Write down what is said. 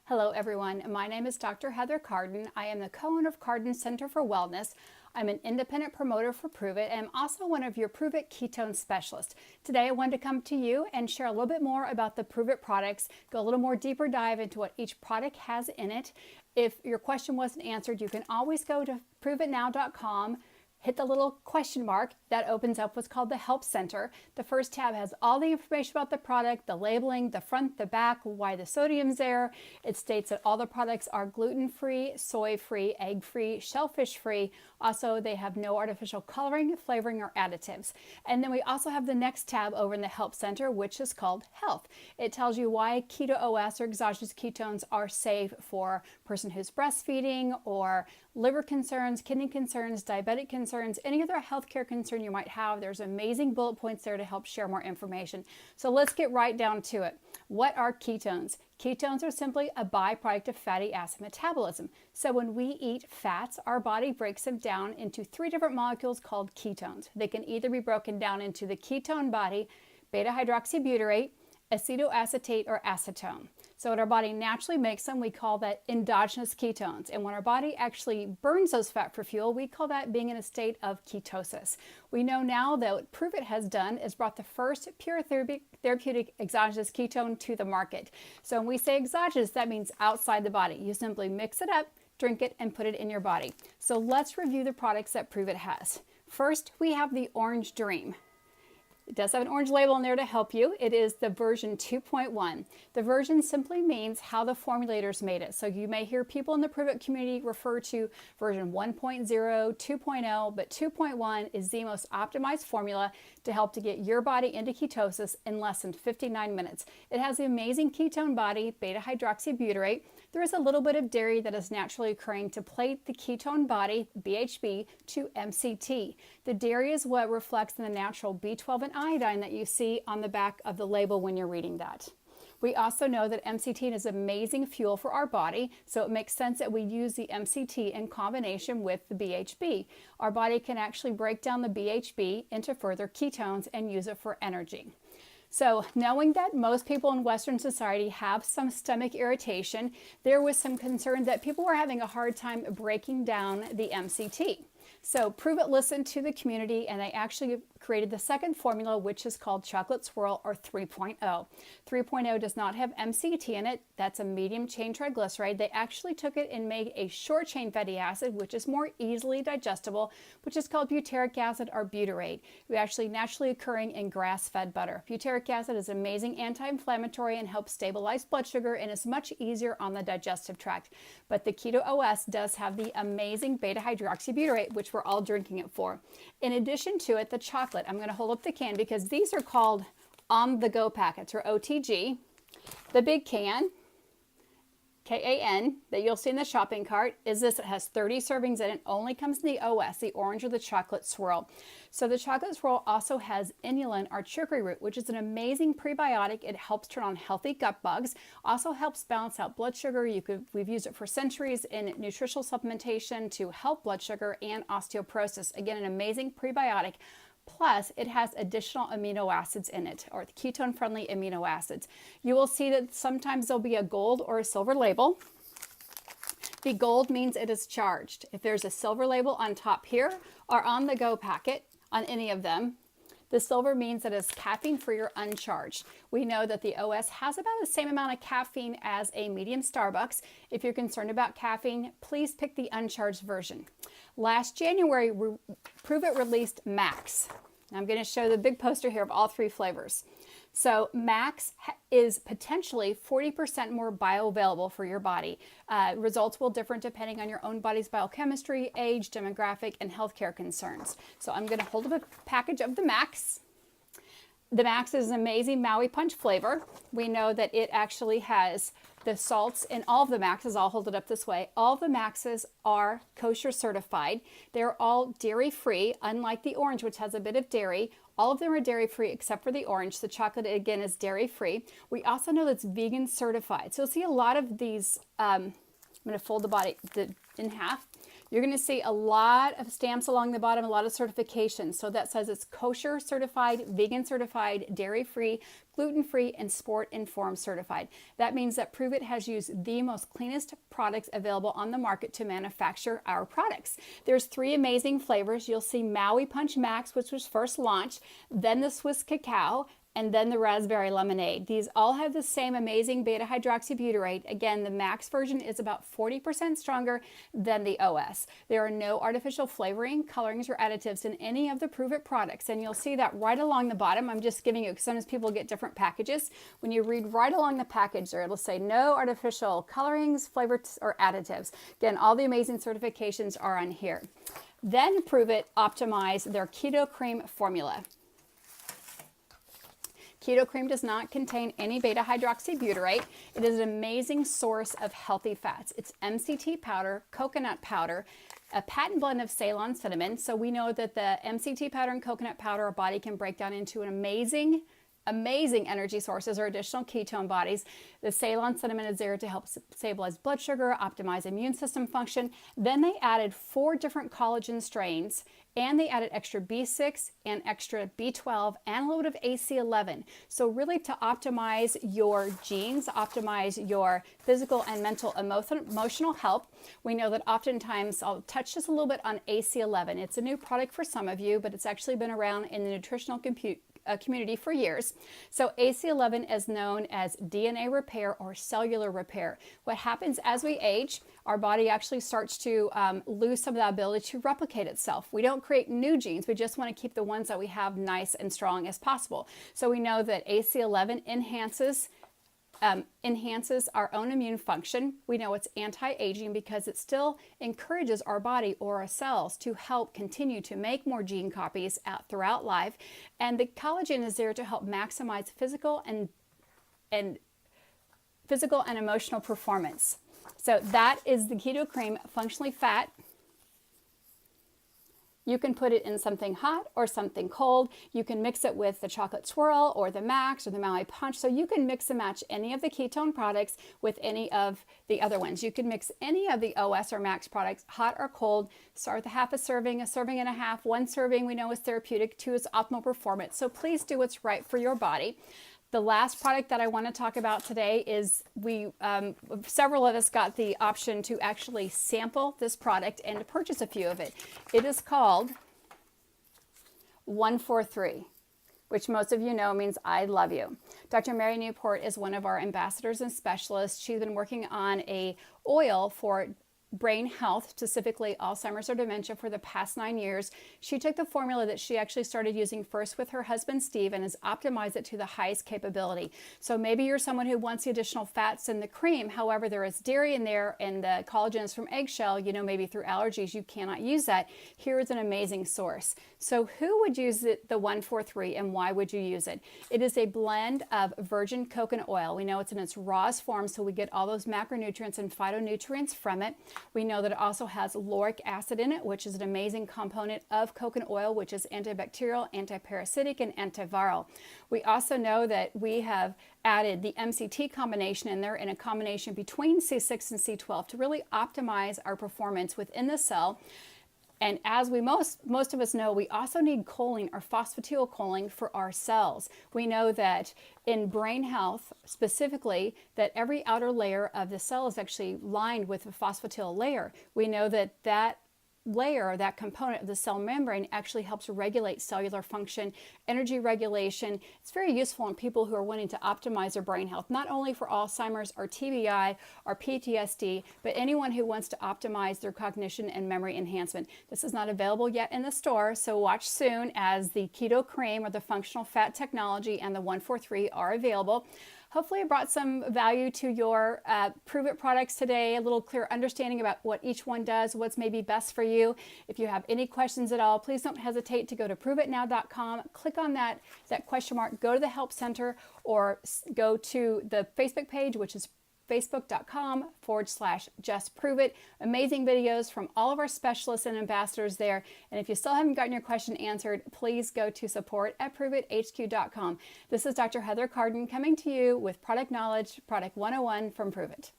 Hello everyone, my name is Dr. Heather Carden. I am the co-owner of Carden Center for Wellness. I'm an independent promoter for Pruvit and I'm also one of your Pruvit ketone specialists. Today I wanted to come to you and share a little bit more about the Pruvit products, go a little more deeper dive into what each product has in it. If your question wasn't answered, you can always go to pruvitnow.com. Hit the little question mark that opens up what's called the Help Center. The first tab has all the information about the product, the labeling, the front, the back, why the sodium's there. It states that all the products are gluten-free, soy-free, egg-free, shellfish-free. Also, they have no artificial coloring, flavoring, or additives. And then we also have the next tab over in the Help Center, which is called Health. It tells you why Keto OS or exogenous ketones are safe for a person who's breastfeeding or liver concerns, kidney concerns, diabetic concerns, any other healthcare concern you might have. There's amazing bullet points there to help share more information. So let's get right down to it. What are ketones? Ketones are simply a byproduct of fatty acid metabolism. So when we eat fats, our body breaks them down into 3 different molecules called ketones. They can either be broken down into the ketone body, beta-hydroxybutyrate, acetoacetate, or acetone. So when our body naturally makes them, we call that endogenous ketones. And when our body actually burns those fat for fuel, we call that being in a state of ketosis. We know now that what Pruvit has done is brought the first pure therapeutic exogenous ketone to the market. So when we say exogenous, that means outside the body. You simply mix it up, drink it, and put it in your body. So let's review the products that Pruvit has. First, we have the Orange Dream. It does have an orange label in there to help you. It is the version 2.1. The version simply means how the formulators made it. So you may hear people in the Pruvit community refer to version 1.0, 2.0, but 2.1 is the most optimized formula to help to get your body into ketosis in less than 59 minutes. It has the amazing ketone body, beta-hydroxybutyrate. There is a little bit of dairy that is naturally occurring to plate the ketone body, BHB, to MCT. The dairy is what reflects in the natural B12 and iodine that you see on the back of the label when you're reading that. We also know that MCT is amazing fuel for our body, so it makes sense that we use the MCT in combination with the BHB. Our body can actually break down the BHB into further ketones and use it for energy. So knowing that most people in Western society have some stomach irritation, there was some concern that people were having a hard time breaking down the MCT. So Pruvit listened to the community and they actually created the second formula, which is called Chocolate Swirl or 3.0. 3.0 does not have MCT in it. That's a medium chain triglyceride. They actually took it and made a short chain fatty acid, which is more easily digestible, which is called butyric acid or butyrate. It's actually naturally occurring in grass-fed butter. Butyric acid is amazing anti-inflammatory and helps stabilize blood sugar and is much easier on the digestive tract. But the Keto OS does have the amazing beta-hydroxybutyrate, which we're all drinking it for. In addition to it, the chocolate. I'm going to hold up the can because these are called on-the-go packets or OTG. The big can, KAN, that you'll see in the shopping cart is this. It has 30 servings and it only comes in the OS, the orange or the chocolate swirl. So the chocolate swirl also has inulin or chicory root, which is an amazing prebiotic. It helps turn on healthy gut bugs, also helps balance out blood sugar. We've used it for centuries in nutritional supplementation to help blood sugar and osteoporosis. Again, an amazing prebiotic. Plus, it has additional amino acids in it, or ketone-friendly amino acids. You will see that sometimes there'll be a gold or a silver label. The gold means it is charged. If there's a silver label on top here or on the go packet on any of them, the silver means that it's caffeine-free or uncharged. We know that the OS has about the same amount of caffeine as a medium Starbucks. If you're concerned about caffeine, please pick the uncharged version. Last January, Pruvit released Max. I'm going to show the big poster here of all 3 flavors. So Max is potentially 40% more bioavailable for your body. Results will differ depending on your own body's biochemistry, age, demographic, and healthcare concerns. So I'm going to hold up a package of the Max. The Max is an amazing Maui Punch flavor. We know that it actually has the salts in all of the Maxes. I'll hold it up this way. All of the Maxes are kosher certified. They're all dairy-free, unlike the orange, which has a bit of dairy. All of them are dairy-free except for the orange. The chocolate, again, is dairy-free. We also know that it's vegan certified. So you'll see a lot of these, I'm going to fold the body in half. You're going to see a lot of stamps along the bottom, a lot of certifications. So that says it's kosher certified, vegan certified, dairy-free, gluten-free, and sport-informed certified. That means that Pruvit has used the most cleanest products available on the market to manufacture our products. There's 3 amazing flavors. You'll see Maui Punch Max, which was first launched, then the Swiss Cacao, and then the raspberry lemonade. These all have the same amazing beta hydroxybutyrate. Again, the max version is about 40% stronger than the OS. There are no artificial flavoring, colorings, or additives in any of the Pruvit products, and you'll see that right along the bottom. I'm just giving you, because sometimes people get different packages. When you read right along the package there, it'll say no artificial colorings, flavors, or additives. Again, all the amazing certifications are on here. Then Pruvit optimized their Keto Cream formula. Keto Cream does not contain any beta hydroxybutyrate. It is an amazing source of healthy fats. It's MCT powder, coconut powder, a patent blend of Ceylon cinnamon. So we know that the MCT powder and coconut powder our body can break down into an amazing energy sources or additional ketone bodies. The Ceylon cinnamon is there to help stabilize blood sugar, optimize immune system function. Then they added 4 different collagen strains, and they added extra B6 and extra B12 and a little bit of AC11. So really to optimize your genes, optimize your physical and mental emotional health. We know that oftentimes, I'll touch just a little bit on AC11. It's a new product for some of you, but it's actually been around in the nutritional community for years. So AC11 is known as DNA repair or cellular repair. What happens as we age, our body actually starts to lose some of the ability to replicate itself. We don't create new genes. We just want to keep the ones that we have nice and strong as possible. So we know that AC11 enhances our own immune function. We know it's anti-aging because it still encourages our body or our cells to help continue to make more gene copies throughout life. And the collagen is there to help maximize physical and emotional performance. So that is the Keto Cream Functionally Fat. You can put it in something hot or something cold. You can mix it with the chocolate swirl or the Max or the Maui Punch. So you can mix and match any of the ketone products with any of the other ones. You can mix any of the OS or Max products, hot or cold. Start with a serving and a half. 1 serving we know is therapeutic, 2 is optimal performance. So please do what's right for your body. The last product that I want to talk about today is several of us got the option to actually sample this product and to purchase a few of it. It is called 143, which most of you know means I love you. Dr. Mary Newport is one of our ambassadors and specialists. She's been working on a oil for brain health, specifically Alzheimer's or dementia, for the past 9 years. She took the formula that she actually started using first with her husband Steve and has optimized it to the highest capability. So maybe you're someone who wants the additional fats in the cream, however there is dairy in there and the collagen is from eggshell, maybe through allergies you cannot use that. Here is an amazing source. So who would use the 143 and why would you use it? It is a blend of virgin coconut oil. We know it's in its rawest form, so we get all those macronutrients and phytonutrients from it. We know that it also has lauric acid in it, which is an amazing component of coconut oil, which is antibacterial, antiparasitic, and antiviral. We also know that we have added the MCT combination in there in a combination between C6 and C12 to really optimize our performance within the cell. And as most of us know, we also need choline or phosphatidylcholine for our cells. We know that in brain health specifically, that every outer layer of the cell is actually lined with a phosphatidyl layer. We know that that layer, that component of the cell membrane, actually helps regulate cellular function, energy regulation. It's very useful in people who are wanting to optimize their brain health, not only for Alzheimer's or TBI or PTSD, but anyone who wants to optimize their cognition and memory enhancement. This is not available yet in the store, so watch soon as the Keto Cream or the Functional Fat Technology and the 143 are available. Hopefully I brought some value to your Pruvit products today, a little clear understanding about what each one does, what's maybe best for you. If you have any questions at all, please don't hesitate to go to pruvitnow.com, click on that question mark, go to the Help Center, or go to the Facebook page, which is facebook.com/justpruvit. Amazing videos from all of our specialists and ambassadors there. And if you still haven't gotten your question answered, please go to support@pruvithq.com. This is Dr. Heather Carden coming to you with product knowledge, product 101 from Pruvit.